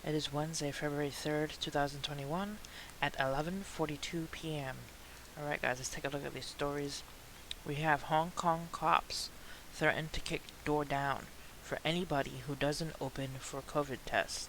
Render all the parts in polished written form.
It is Wednesday, February 3rd, 2021 at 11:42 p.m. Alright guys, let's take a look at these stories. We have Hong Kong cops threaten to kick door down for anybody who doesn't open for COVID tests.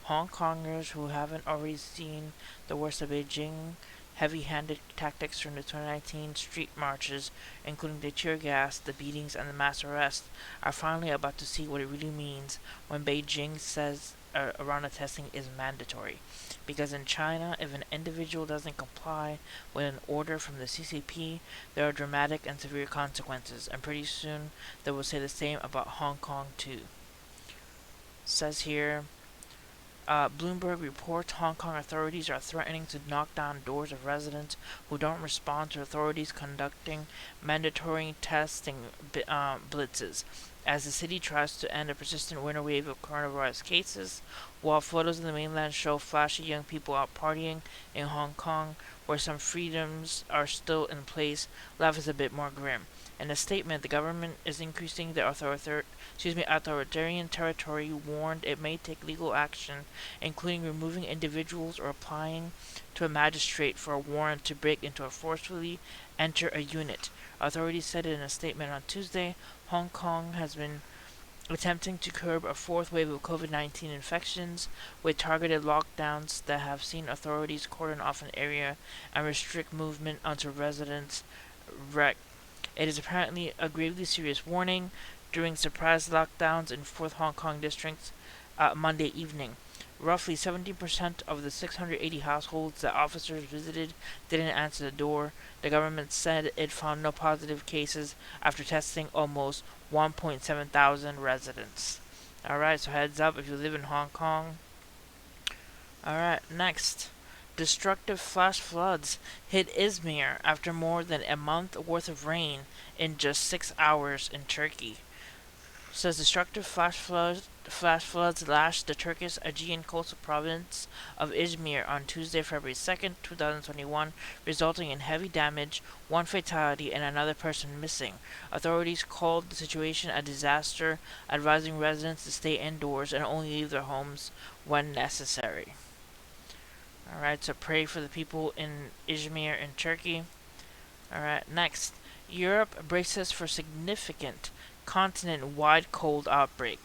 Hong Kongers who haven't already seen the worst of Beijing heavy-handed tactics during the 2019 street marches, including the tear gas, the beatings, and the mass arrests, are finally about to see what it really means when Beijing says around the testing is mandatory. Because in China, if an individual doesn't comply with an order from the CCP, there are dramatic and severe consequences, and pretty soon they will say the same about Hong Kong too. Says here, Bloomberg reports Hong Kong authorities are threatening to knock down doors of residents who don't respond to authorities conducting mandatory testing blitzes, as the city tries to end a persistent winter wave of coronavirus cases. While photos in the mainland show flashy young people out partying in Hong Kong, where some freedoms are still in place, life is a bit more grim. In a statement, the government is increasing the authoritarian territory, warned it may take legal action, including removing individuals or applying to a magistrate for a warrant to break into or forcefully enter a unit. Authorities said in a statement on Tuesday, Hong Kong has been attempting to curb a fourth wave of COVID-19 infections with targeted lockdowns that have seen authorities cordon off an area and restrict movement onto residents' It is apparently a gravely serious warning during surprise lockdowns in 4th Hong Kong districts Monday evening. Roughly 70% of the 680 households that officers visited didn't answer the door. The government said it found no positive cases after testing almost 1.7 thousand residents. Alright, so heads up if you live in Hong Kong. Alright, next. Destructive flash floods hit Izmir after more than a month worth of rain in just 6 hours in Turkey. Says destructive flash floods lashed the Turkish Aegean coastal province of Izmir on Tuesday, February 2nd, 2021, resulting in heavy damage, one fatality, and another person missing. Authorities called the situation a disaster, advising residents to stay indoors and only leave their homes when necessary. Alright, so pray for the people in Izmir in Turkey. Alright, next. Europe braces for significant continent-wide cold outbreak.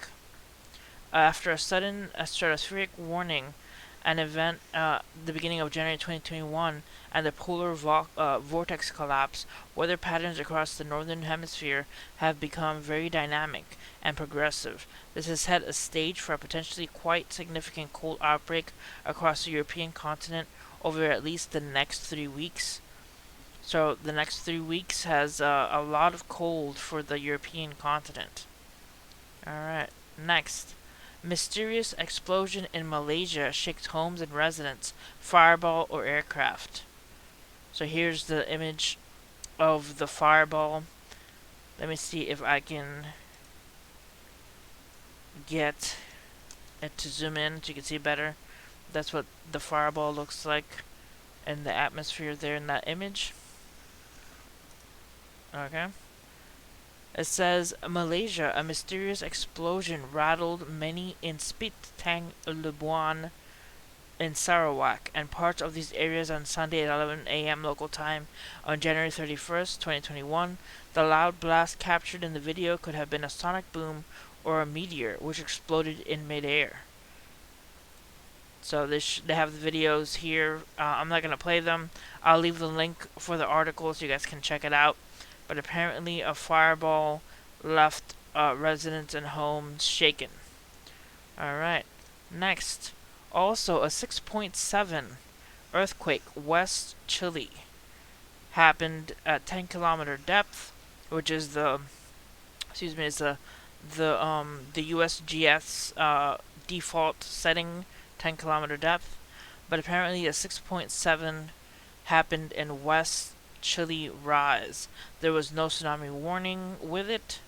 After a sudden stratospheric warning, an event the beginning of January 2021, and the polar vortex collapse, weather patterns across the northern hemisphere have become very dynamic and progressive. This has set a stage for a potentially quite significant cold outbreak across the European continent over at least the next 3 weeks. So the next 3 weeks has a lot of cold for the European continent. Alright, next. Mysterious explosion in Malaysia shakes homes and residents, fireball or aircraft. So here's the image of the fireball. Let me see if I can get it to zoom in so you can see better. That's what the fireball looks like in the atmosphere there in that image. Okay. It says, Malaysia, a mysterious explosion rattled many in Spit Tang Lebuan in Sarawak and parts of these areas on Sunday at 11 a.m. local time on January 31st, 2021. The loud blast captured in the video could have been a sonic boom or a meteor which exploded in midair. So they have the videos here. I'm not going to play them. I'll leave the link for the article so you guys can check it out. But apparently a fireball left residents and homes shaken. Alright, next. Also, a 6.7 earthquake west Chile happened at 10-kilometer depth, which is the USGS's default setting, 10-kilometer depth. But apparently a 6.7 happened in West Chile Rise. There was no tsunami warning with it.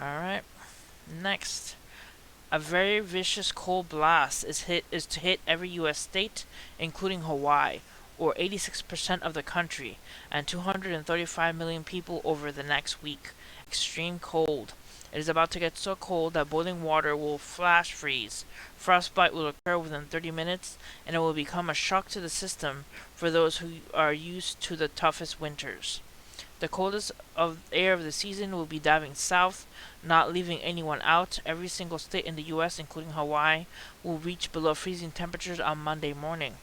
Alright. Next. A very vicious cold blast is to hit every US state, including Hawaii, or 86% of the country, and 235 million people over the next week. Extreme cold It is about to get so cold that boiling water will flash freeze. Frostbite will occur within 30 minutes, and it will become a shock to the system for those who are used to the toughest winters. The coldest of air of the season will be diving south, not leaving anyone out. Every single state in the U.S., including Hawaii, will reach below freezing temperatures on Monday morning.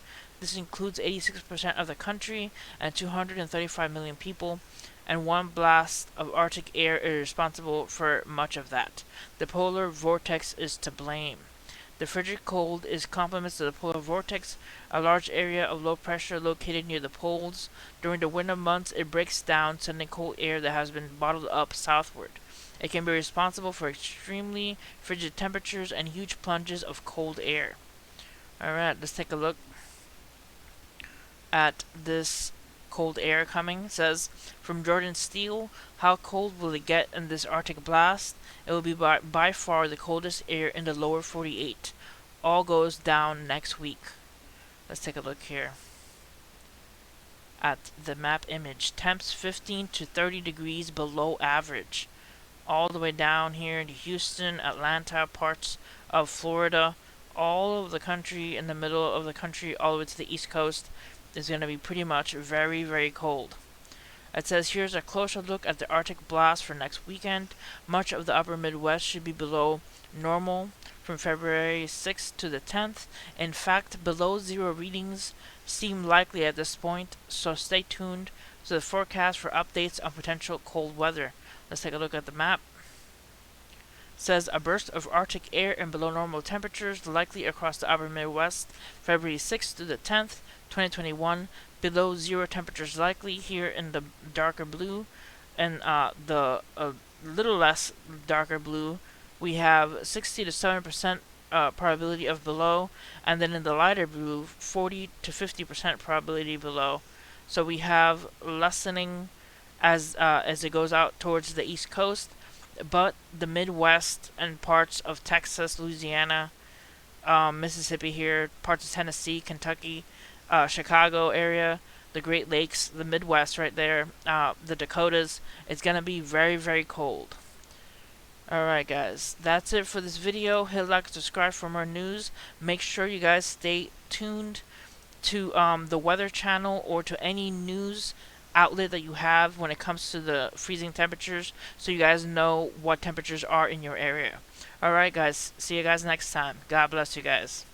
This includes 86% of the country and 235 million people, and one blast of Arctic air is responsible for much of that. The polar vortex is to blame. The frigid cold is complements to the polar vortex, a large area of low pressure located near the poles. During the winter months, it breaks down, sending cold air that has been bottled up southward. It can be responsible for extremely frigid temperatures and huge plunges of cold air. Alright, let's take a look at this cold air coming. It says, from Jordan Steele, how cold will it get in this Arctic blast? It will be by far the coldest air in the lower 48. All goes down next week. Let's take a look here at the map image. Temps 15 to 30 degrees below average. All the way down here to Houston, Atlanta, parts of Florida, all of the country, in the middle of the country, all the way to the East Coast, is going to be pretty much very, very cold. It says here's a closer look at the Arctic blast for next weekend. Much of the upper Midwest should be below normal from February 6th to the 10th. In fact, below zero readings seem likely at this point, so stay tuned to the forecast for updates on potential cold weather. Let's take a look at the map. It says a burst of Arctic air and below normal temperatures likely across the upper Midwest, February 6th to the 10th, 2021. Below zero temperatures likely here in the darker blue, and the little less darker blue, we have 60 to 7% probability of below, and then in the lighter blue, 40 to 50% probability below. So we have lessening as it goes out towards the East Coast, but the Midwest and parts of Texas, Louisiana, Mississippi here, parts of Tennessee, Kentucky, Chicago area, the Great Lakes, the Midwest right there, the Dakotas, it's going to be very, very cold. Alright guys, that's it for this video. Hit like and subscribe for more news. Make sure you guys stay tuned to the Weather Channel or to any news outlet that you have when it comes to the freezing temperatures, so you guys know what temperatures are in your area. Alright guys, see you guys next time. God bless you guys.